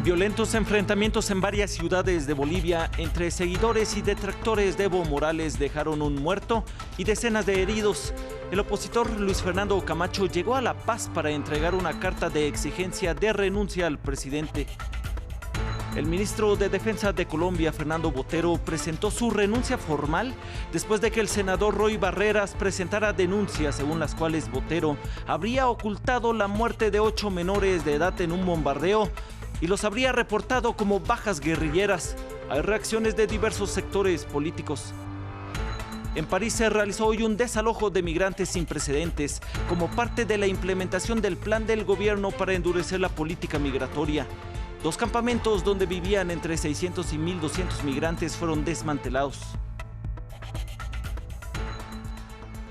Violentos enfrentamientos en varias ciudades de Bolivia entre seguidores y detractores de Evo Morales dejaron un muerto y decenas de heridos. El opositor Luis Fernando Camacho llegó a La Paz para entregar una carta de exigencia de renuncia al presidente. El ministro de Defensa de Colombia, Fernando Botero, presentó su renuncia formal después de que el senador Roy Barreras presentara denuncias según las cuales Botero habría ocultado la muerte de 8 menores de edad en un bombardeo y los habría reportado como bajas guerrilleras. Hay reacciones de diversos sectores políticos. En París se realizó hoy un desalojo de migrantes sin precedentes como parte de la implementación del plan del gobierno para endurecer la política migratoria. 2 campamentos donde vivían entre 600 y 1.200 migrantes fueron desmantelados.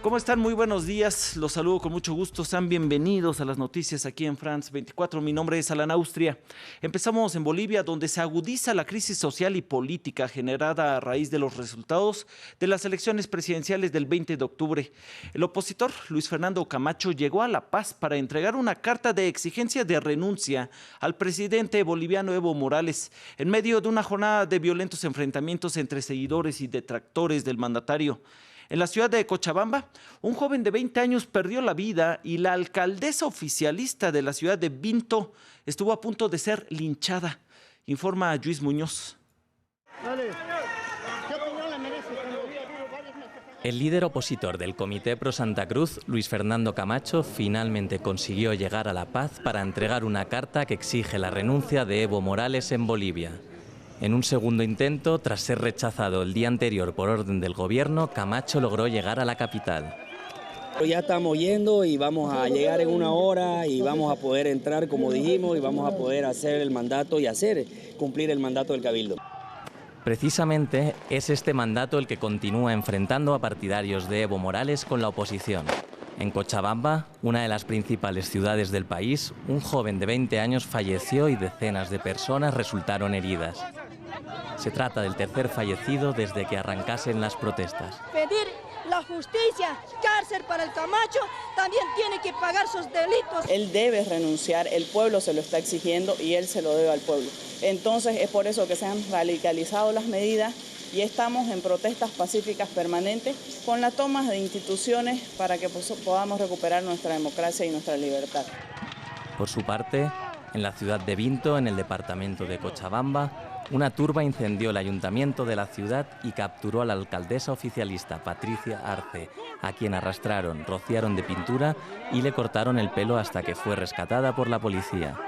¿Cómo están? Muy buenos días. Los saludo con mucho gusto. Sean bienvenidos a las noticias aquí en France 24. Mi nombre es Alan Austria. Empezamos en Bolivia, donde se agudiza la crisis social y política generada a raíz de los resultados de las elecciones presidenciales del 20 de octubre. El opositor Luis Fernando Camacho llegó a La Paz para entregar una carta de exigencia de renuncia al presidente boliviano Evo Morales en medio de una jornada de violentos enfrentamientos entre seguidores y detractores del mandatario. En la ciudad de Cochabamba, un joven de 20 años perdió la vida y la alcaldesa oficialista de la ciudad de Vinto estuvo a punto de ser linchada, informa Luis Muñoz. El líder opositor del Comité Pro Santa Cruz, Luis Fernando Camacho, finalmente consiguió llegar a La Paz para entregar una carta que exige la renuncia de Evo Morales en Bolivia. En un segundo intento, tras ser rechazado el día anterior por orden del gobierno, Camacho logró llegar a la capital. Ya estamos yendo y vamos a llegar en 1 hora y vamos a poder entrar como dijimos y vamos a poder hacer el mandato y cumplir el mandato del Cabildo. Precisamente es este mandato el que continúa enfrentando a partidarios de Evo Morales con la oposición. En Cochabamba, una de las principales ciudades del país, un joven de 20 años falleció y decenas de personas resultaron heridas. Se trata del tercer fallecido desde que arrancasen las protestas. Pedir la justicia, cárcel para el Camacho, también tiene que pagar sus delitos. Él debe renunciar, el pueblo se lo está exigiendo y él se lo debe al pueblo. Entonces es por eso que se han radicalizado las medidas y estamos en protestas pacíficas permanentes con la toma de instituciones para que podamos recuperar nuestra democracia y nuestra libertad. Por su parte, en la ciudad de Vinto, en el departamento de Cochabamba, una turba incendió el ayuntamiento de la ciudad y capturó a la alcaldesa oficialista Patricia Arce, a quien arrastraron, rociaron de pintura y le cortaron el pelo hasta que fue rescatada por la policía.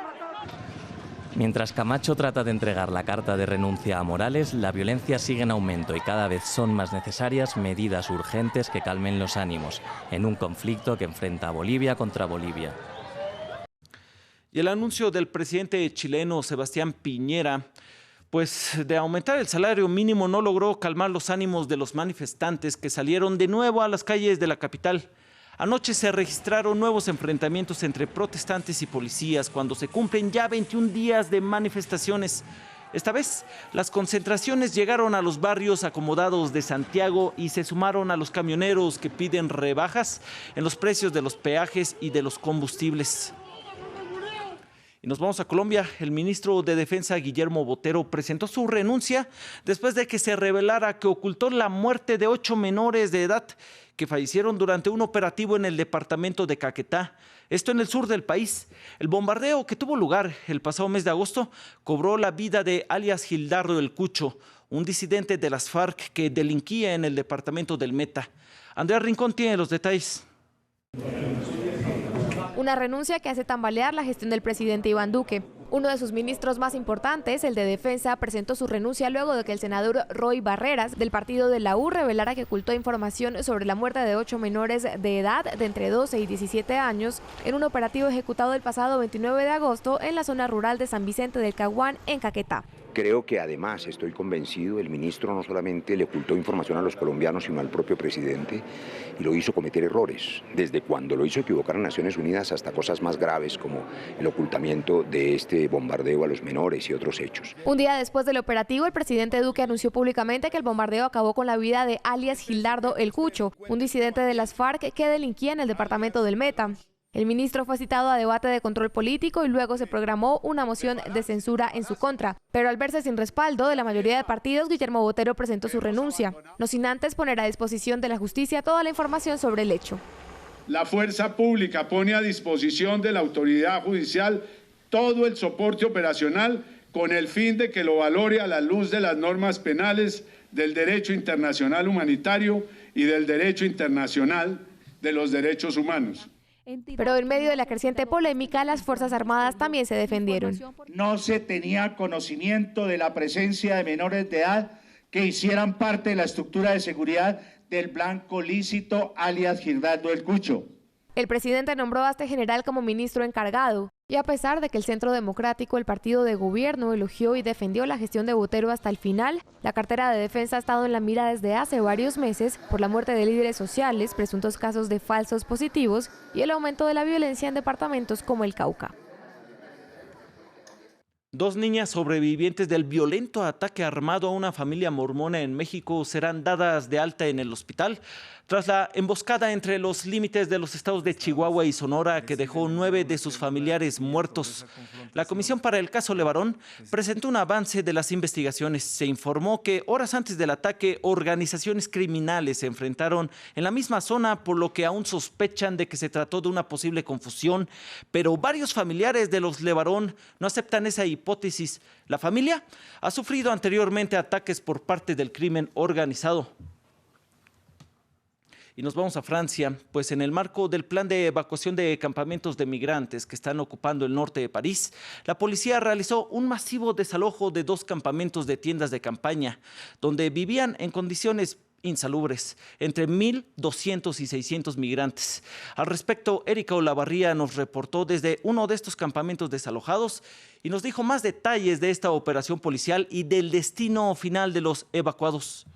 Mientras Camacho trata de entregar la carta de renuncia a Morales, la violencia sigue en aumento y cada vez son más necesarias medidas urgentes que calmen los ánimos en un conflicto que enfrenta a Bolivia contra Bolivia. Y el anuncio del presidente chileno Sebastián Piñera, pues de aumentar el salario mínimo, no logró calmar los ánimos de los manifestantes que salieron de nuevo a las calles de la capital. Anoche se registraron nuevos enfrentamientos entre protestantes y policías cuando se cumplen ya 21 días de manifestaciones. Esta vez, las concentraciones llegaron a los barrios acomodados de Santiago y se sumaron a los camioneros que piden rebajas en los precios de los peajes y de los combustibles. Y nos vamos a Colombia. El ministro de Defensa, Guillermo Botero, presentó su renuncia después de que se revelara que ocultó la muerte de 8 menores de edad que fallecieron durante un operativo en el departamento de Caquetá, esto en el sur del país. El bombardeo que tuvo lugar el pasado mes de agosto cobró la vida de alias Gildardo El Cucho, un disidente de las FARC que delinquía en el departamento del Meta. Andrea Rincón tiene los detalles. Una renuncia que hace tambalear la gestión del presidente Iván Duque. Uno de sus ministros más importantes, el de Defensa, presentó su renuncia luego de que el senador Roy Barreras, del partido de la U, revelara que ocultó información sobre la muerte de 8 menores de edad de entre 12 y 17 años en un operativo ejecutado el pasado 29 de agosto en la zona rural de San Vicente del Caguán, en Caquetá. Creo que además, estoy convencido, el ministro no solamente le ocultó información a los colombianos, sino al propio presidente, y lo hizo cometer errores, desde cuando lo hizo equivocar a Naciones Unidas hasta cosas más graves como el ocultamiento de este bombardeo a los menores y otros hechos. Un día después del operativo, el presidente Duque anunció públicamente que el bombardeo acabó con la vida de alias Gildardo El Cucho, un disidente de las FARC que delinquía en el departamento del Meta. El ministro fue citado a debate de control político y luego se programó una moción de censura en su contra. Pero al verse sin respaldo de la mayoría de partidos, Guillermo Botero presentó su renuncia, no sin antes poner a disposición de la justicia toda la información sobre el hecho. La fuerza pública pone a disposición de la autoridad judicial todo el soporte operacional con el fin de que lo valore a la luz de las normas penales, del derecho internacional humanitario y del derecho internacional de los derechos humanos. Pero en medio de la creciente polémica, las Fuerzas Armadas también se defendieron. No se tenía conocimiento de la presencia de menores de edad que hicieran parte de la estructura de seguridad del blanco lícito alias Giraldo El Cucho. El presidente nombró a este general como ministro encargado, y a pesar de que el Centro Democrático, el partido de gobierno, elogió y defendió la gestión de Botero hasta el final, la cartera de defensa ha estado en la mira desde hace varios meses por la muerte de líderes sociales, presuntos casos de falsos positivos y el aumento de la violencia en departamentos como el Cauca. 2 niñas sobrevivientes del violento ataque armado a una familia mormona en México serán dadas de alta en el hospital tras la emboscada entre los límites de los estados de Chihuahua y Sonora que dejó 9 de sus familiares muertos. La Comisión para el Caso Levarón presentó un avance de las investigaciones. Se informó que horas antes del ataque, organizaciones criminales se enfrentaron en la misma zona, por lo que aún sospechan de que se trató de una posible confusión, pero varios familiares de los Levarón no aceptan esa hipótesis. La familia ha sufrido anteriormente ataques por parte del crimen organizado. Y nos vamos a Francia, pues en el marco del plan de evacuación de campamentos de migrantes que están ocupando el norte de París, la policía realizó un masivo desalojo de 2 campamentos de tiendas de campaña, donde vivían en condiciones insalubres, entre 1.200 y 600 migrantes. Al respecto, Erika Olavarría nos reportó desde uno de estos campamentos desalojados y nos dijo más detalles de esta operación policial y del destino final de los evacuados.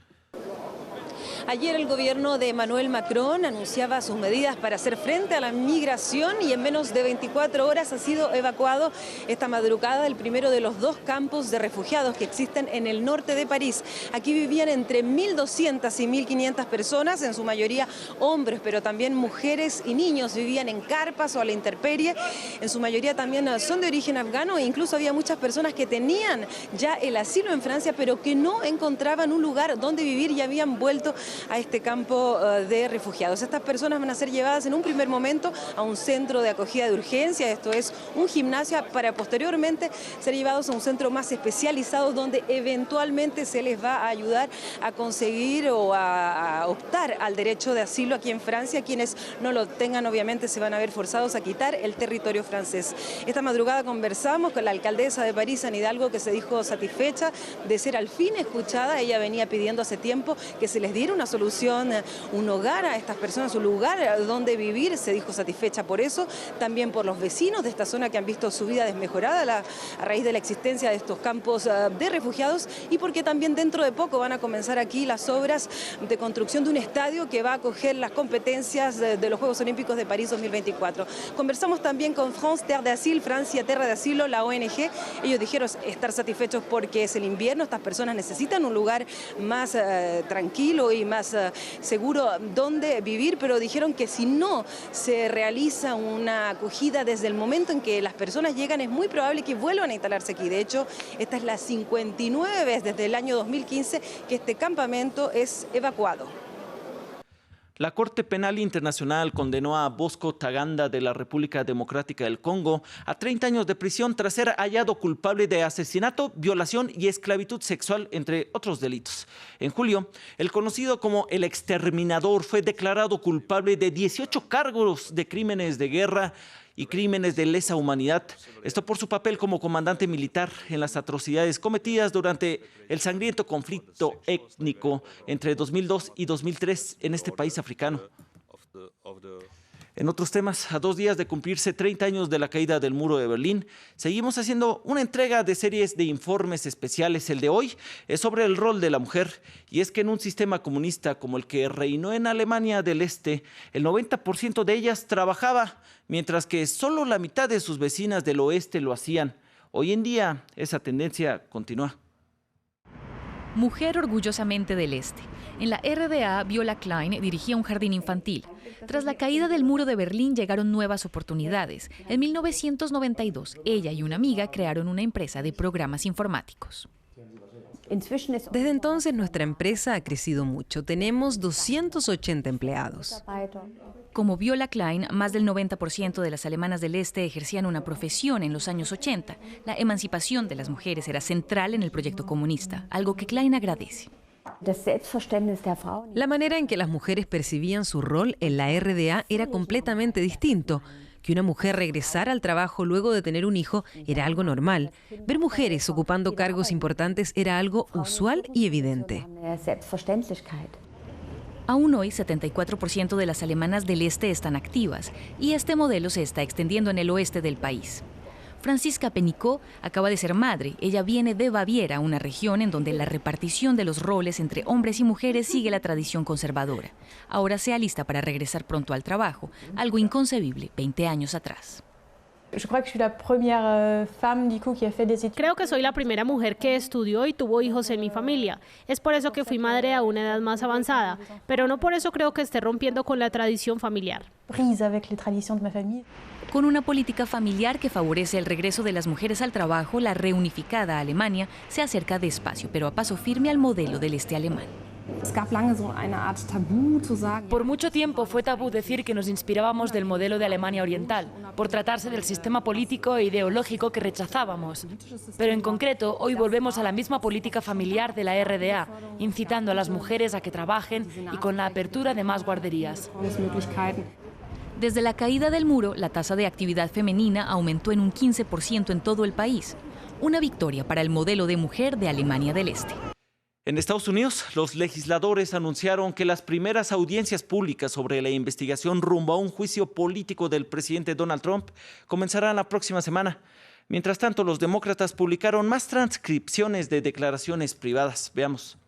Ayer el gobierno de Emmanuel Macron anunciaba sus medidas para hacer frente a la migración y en menos de 24 horas ha sido evacuado esta madrugada el primero de los 2 campos de refugiados que existen en el norte de París. Aquí vivían entre 1.200 y 1.500 personas, en su mayoría hombres, pero también mujeres y niños. Vivían en carpas o a la intemperie, en su mayoría también son de origen afgano e incluso había muchas personas que tenían ya el asilo en Francia, pero que no encontraban un lugar donde vivir y habían vuelto a este campo de refugiados. Estas personas van a ser llevadas en un primer momento a un centro de acogida de urgencia, esto es un gimnasio, para posteriormente ser llevados a un centro más especializado donde eventualmente se les va a ayudar a conseguir o a optar al derecho de asilo aquí en Francia. Quienes no lo tengan obviamente se van a ver forzados a quitar el territorio francés. Esta madrugada conversamos con la alcaldesa de París, Anne Hidalgo, que se dijo satisfecha de ser al fin escuchada. Ella venía pidiendo hace tiempo que se les diera una solución, un hogar a estas personas, un lugar donde vivir. Se dijo satisfecha por eso, también por los vecinos de esta zona que han visto su vida desmejorada a raíz de la existencia de estos campos de refugiados, y porque también dentro de poco van a comenzar aquí las obras de construcción de un estadio que va a acoger las competencias de los Juegos Olímpicos de París 2024. Conversamos también con France Terre d'Asile, Francia Tierra de Asilo, la ONG. Ellos dijeron estar satisfechos porque es el invierno, estas personas necesitan un lugar más tranquilo y más seguro donde vivir, pero dijeron que si no se realiza una acogida desde el momento en que las personas llegan, es muy probable que vuelvan a instalarse aquí. De hecho, esta es la 59 vez desde el año 2015 que este campamento es evacuado. La Corte Penal Internacional condenó a Bosco Ntaganda de la República Democrática del Congo a 30 años de prisión tras ser hallado culpable de asesinato, violación y esclavitud sexual, entre otros delitos. En julio, el conocido como el Exterminador fue declarado culpable de 18 cargos de crímenes de guerra y crímenes de lesa humanidad. Esto por su papel como comandante militar en las atrocidades cometidas durante el sangriento conflicto étnico entre 2002 y 2003 en este país africano. En otros temas, a 2 días de cumplirse 30 años de la caída del muro de Berlín, seguimos haciendo una entrega de series de informes especiales. El de hoy es sobre el rol de la mujer, y es que en un sistema comunista como el que reinó en Alemania del Este, el 90% de ellas trabajaba, mientras que solo la mitad de sus vecinas del oeste lo hacían. Hoy en día, esa tendencia continúa. Mujer orgullosamente del Este. En la RDA, Viola Klein dirigía un jardín infantil. Tras la caída del muro de Berlín llegaron nuevas oportunidades. En 1992, ella y una amiga crearon una empresa de programas informáticos. Desde entonces nuestra empresa ha crecido mucho. Tenemos 280 empleados. Como Viola Klein, más del 90% de las alemanas del Este ejercían una profesión en los años 80. La emancipación de las mujeres era central en el proyecto comunista, algo que Klein agradece. La manera en que las mujeres percibían su rol en la RDA era completamente distinto. Que una mujer regresara al trabajo luego de tener un hijo era algo normal. Ver mujeres ocupando cargos importantes era algo usual y evidente. Aún hoy, 74% de las alemanas del Este están activas y este modelo se está extendiendo en el oeste del país. Franziska Penicot acaba de ser madre. Ella viene de Baviera, una región en donde la repartición de los roles entre hombres y mujeres sigue la tradición conservadora. Ahora se alista para regresar pronto al trabajo, algo inconcebible 20 años atrás. Creo que soy la primera mujer que estudió y tuvo hijos en mi familia. Es por eso que fui madre a una edad más avanzada, pero no por eso creo que esté rompiendo con la tradición familiar. Con una política familiar que favorece el regreso de las mujeres al trabajo, la reunificada Alemania se acerca despacio, pero a paso firme al modelo del este alemán. Por mucho tiempo fue tabú decir que nos inspirábamos del modelo de Alemania Oriental, por tratarse del sistema político e ideológico que rechazábamos. Pero en concreto, hoy volvemos a la misma política familiar de la RDA, incitando a las mujeres a que trabajen y con la apertura de más guarderías. Desde la caída del muro, la tasa de actividad femenina aumentó en un 15% en todo el país. Una victoria para el modelo de mujer de Alemania del Este. En Estados Unidos, los legisladores anunciaron que las primeras audiencias públicas sobre la investigación rumbo a un juicio político del presidente Donald Trump comenzarán la próxima semana. Mientras tanto, los demócratas publicaron más transcripciones de declaraciones privadas. Veamos.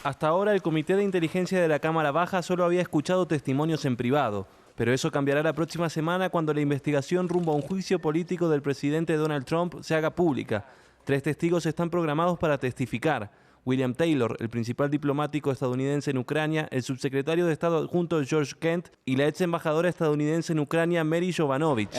Hasta ahora, el Comité de Inteligencia de la Cámara Baja solo había escuchado testimonios en privado, pero eso cambiará la próxima semana cuando la investigación rumbo a un juicio político del presidente Donald Trump se haga pública. 3 testigos están programados para testificar. William Taylor, el principal diplomático estadounidense en Ucrania, el subsecretario de Estado adjunto George Kent y la ex embajadora estadounidense en Ucrania, Mary Jovanovich.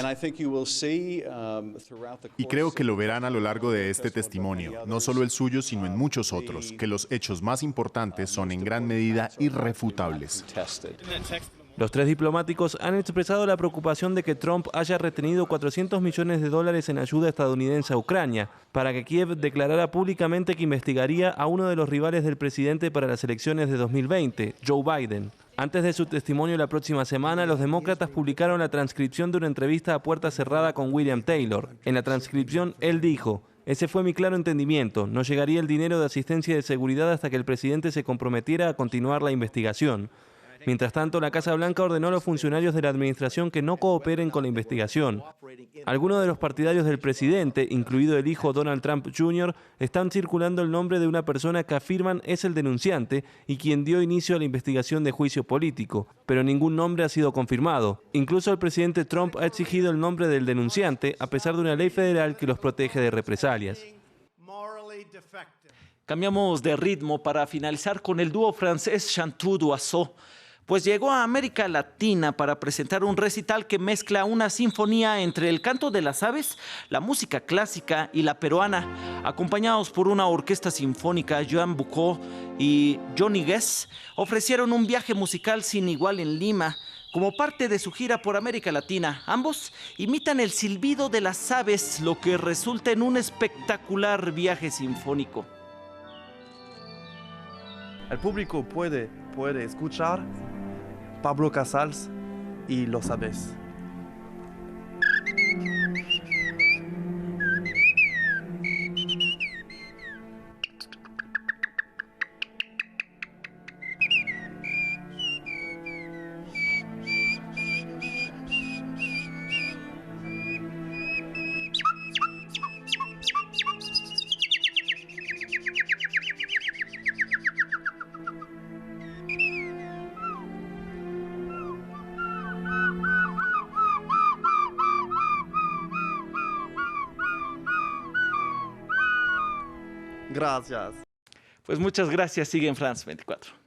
Y creo que lo verán a lo largo de este testimonio, no solo el suyo, sino en muchos otros, que los hechos más importantes son en gran medida irrefutables. Los 3 diplomáticos han expresado la preocupación de que Trump haya retenido $400 millones en ayuda estadounidense a Ucrania, para que Kiev declarara públicamente que investigaría a uno de los rivales del presidente para las elecciones de 2020, Joe Biden. Antes de su testimonio la próxima semana, los demócratas publicaron la transcripción de una entrevista a puerta cerrada con William Taylor. En la transcripción, él dijo: "Ese fue mi claro entendimiento, no llegaría el dinero de asistencia de seguridad hasta que el presidente se comprometiera a continuar la investigación". Mientras tanto, la Casa Blanca ordenó a los funcionarios de la administración que no cooperen con la investigación. Algunos de los partidarios del presidente, incluido el hijo Donald Trump Jr., están circulando el nombre de una persona que afirman es el denunciante y quien dio inicio a la investigación de juicio político, pero ningún nombre ha sido confirmado. Incluso el presidente Trump ha exigido el nombre del denunciante, a pesar de una ley federal que los protege de represalias. Cambiamos de ritmo para finalizar con el dúo francés Chantou d'Oiseau, pues llegó a América Latina para presentar un recital que mezcla una sinfonía entre el canto de las aves, la música clásica y la peruana, acompañados por una orquesta sinfónica. Joan Bucó y Johnny Guess ofrecieron un viaje musical sin igual en Lima, como parte de su gira por América Latina. Ambos imitan el silbido de las aves, lo que resulta en un espectacular viaje sinfónico. El público puede escuchar Pablo Casals y Los Aves. Gracias. Pues muchas gracias. Sigue en France 24.